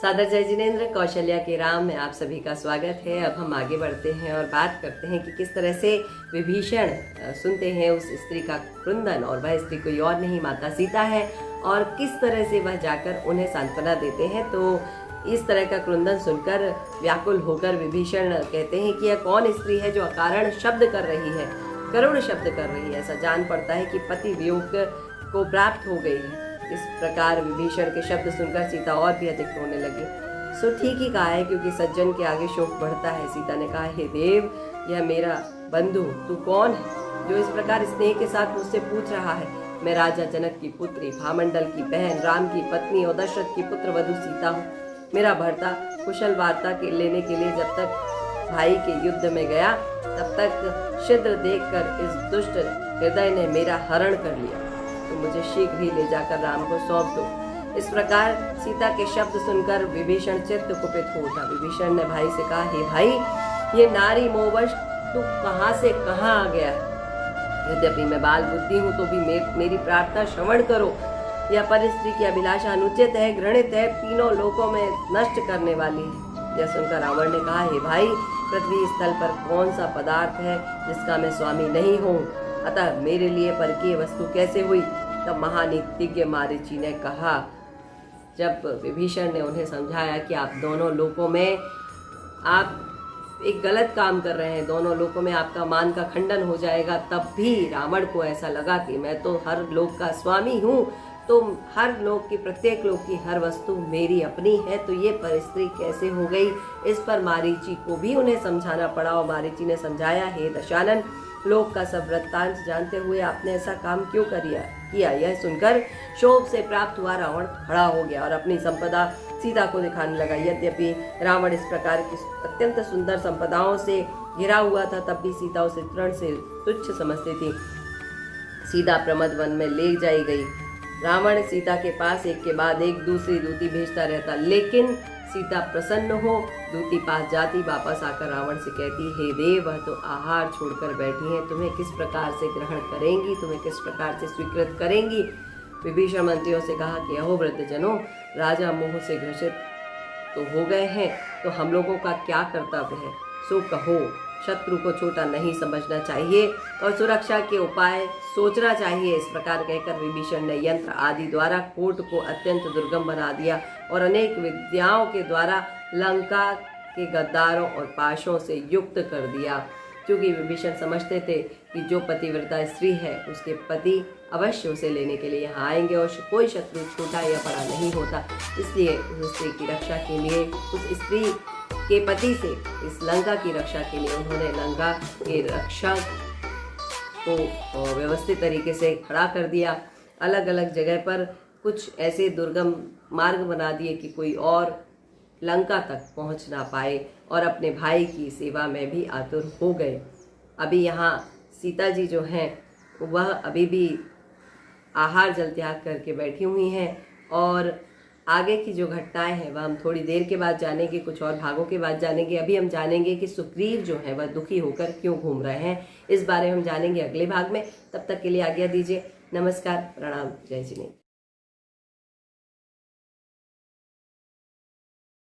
सादर जय जिनेन्द्र। कौशल्या के राम में आप सभी का स्वागत है। अब हम आगे बढ़ते हैं और बात करते हैं कि किस तरह से विभीषण सुनते हैं उस स्त्री का क्रंदन, और वह स्त्री कोई और नहीं माता सीता है, और किस तरह से वह जाकर उन्हें सांत्वना देते हैं। तो इस तरह का क्रंदन सुनकर व्याकुल होकर विभीषण कहते हैं कि यह कौन स्त्री है जो अकारण शब्द कर रही है, करुण शब्द कर रही है। ऐसा जान पड़ता है कि पति वियोग को प्राप्त हो गई है। इस प्रकार विभीषण के शब्द सुनकर सीता और भी अधिक रोने लगी। सो ठीक ही कहा है, क्योंकि सज्जन के आगे शोक बढ़ता है। सीता ने कहा, हे देव, यह मेरा बंधु तू कौन है जो इस प्रकार स्नेह के साथ मुझसे पूछ रहा है। मैं राजा जनक की पुत्री, भामंडल की बहन, राम की पत्नी और दशरथ की पुत्र वधु सीता हूँ। मेरा भर्ता कुशल वार्ता के लेने के लिए जब तक भाई के युद्ध में गया, तब तक छिद्र देखकर इस दुष्ट हृदय ने मेरा हरण कर लिया। तो मुझे शीघ्र ही ले जाकर राम को सौंप दो। इस प्रकार सीता के शब्द सुनकर विभीषण चित्त कुपित हो उठा। विभीषण ने भाई से कहा, हे भाई, ये नारी मोहवश तू कहाँ से कहाँ आ गया है। यद्यपि मैं बाल बुद्धि हूँ तो भी मेरी प्रार्थना श्रवण करो। यह परिस्त्री की अभिलाषा अनुचित है, घृणित है, तीनों लोकों में नष्ट करने वाली है। यह सुनकर रावण ने कहा, हे भाई, पृथ्वी स्थल पर कौन सा पदार्थ है जिसका मैं स्वामी नहीं हूँ, अतः मेरे लिए परकीय वस्तु कैसे हुई। तब महानीतिज्ञ मारीची ने कहा, जब विभीषण ने उन्हें समझाया कि आप दोनों लोकों में आप एक गलत काम कर रहे हैं, दोनों लोकों में आपका मान का खंडन हो जाएगा, तब भी रावण को ऐसा लगा कि मैं तो हर लोक का स्वामी हूँ, तो हर लोक की, प्रत्येक लोक की हर वस्तु मेरी अपनी है, तो ये परिस्त्री कैसे हो गई। इस पर मारीची को भी उन्हें समझाना पड़ा, और मारीची ने समझाया, हे दशानन, लोक का सब वृत्तांत जानते हुए आपने ऐसा काम क्यों किया। यह सुनकर शोभ से प्राप्त हुआ रावण खड़ा हो गया और अपनी संपदा सीता को दिखाने लगा। यद्यपि रावण इस प्रकार की अत्यंत सुंदर संपदाओं से घिरा हुआ था, तब भी सीता उसे तृण से तुच्छ समझती थी। सीता प्रमद वन में ले जाई गई। रावण सीता के पास एक के बाद एक दूसरी दूती भेजता रहता, लेकिन सीता प्रसन्न हो दूती पास जाती, वापस आकर रावण से कहती, हे देव, वह तो आहार छोड़कर बैठी हैं, तुम्हें किस प्रकार से ग्रहण करेंगी, तुम्हें किस प्रकार से स्वीकृत करेंगी। विभीषण मंत्रियों से कहा कि अहो वृद्धजनों, राजा मोह से ग्रसित तो हो गए हैं, तो हम लोगों का क्या कर्तव्य है, सो कहो। शत्रु को छोटा नहीं समझना चाहिए और सुरक्षा के उपाय सोचना चाहिए। इस प्रकार कहकर विभीषण ने यंत्र आदि द्वारा कोट को अत्यंत दुर्गम बना दिया और अनेक विद्याओं के द्वारा लंका के गद्दारों और पाशों से युक्त कर दिया। क्योंकि विभीषण समझते थे कि जो पतिव्रता स्त्री है, उसके पति अवश्य उसे लेने के लिए यहाँ आएंगे और कोई शत्रु छोटा या बड़ा नहीं होता। इसलिए उस स्त्री की रक्षा के लिए, उस स्त्री के पति से इस लंका की रक्षा के लिए उन्होंने लंका के रक्षा को व्यवस्थित तरीके से खड़ा कर दिया। अलग अलग जगह पर कुछ ऐसे दुर्गम मार्ग बना दिए कि कोई और लंका तक पहुंच ना पाए, और अपने भाई की सेवा में भी आतुर हो गए। अभी यहाँ सीता जी जो हैं, वह अभी भी आहार जल त्याग करके बैठी हुई हैं, और आगे की जो घटनाएं हैं वह हम थोड़ी देर के बाद जानेंगे, कुछ और भागों के बाद जानेंगे। अभी हम जानेंगे कि सुग्रीव जो है वह दुखी होकर क्यों घूम रहे हैं। इस बारे में हम जानेंगे अगले भाग में। तब तक के लिए आज्ञा दीजिए। नमस्कार, प्रणाम, जय जिनेन्द्र।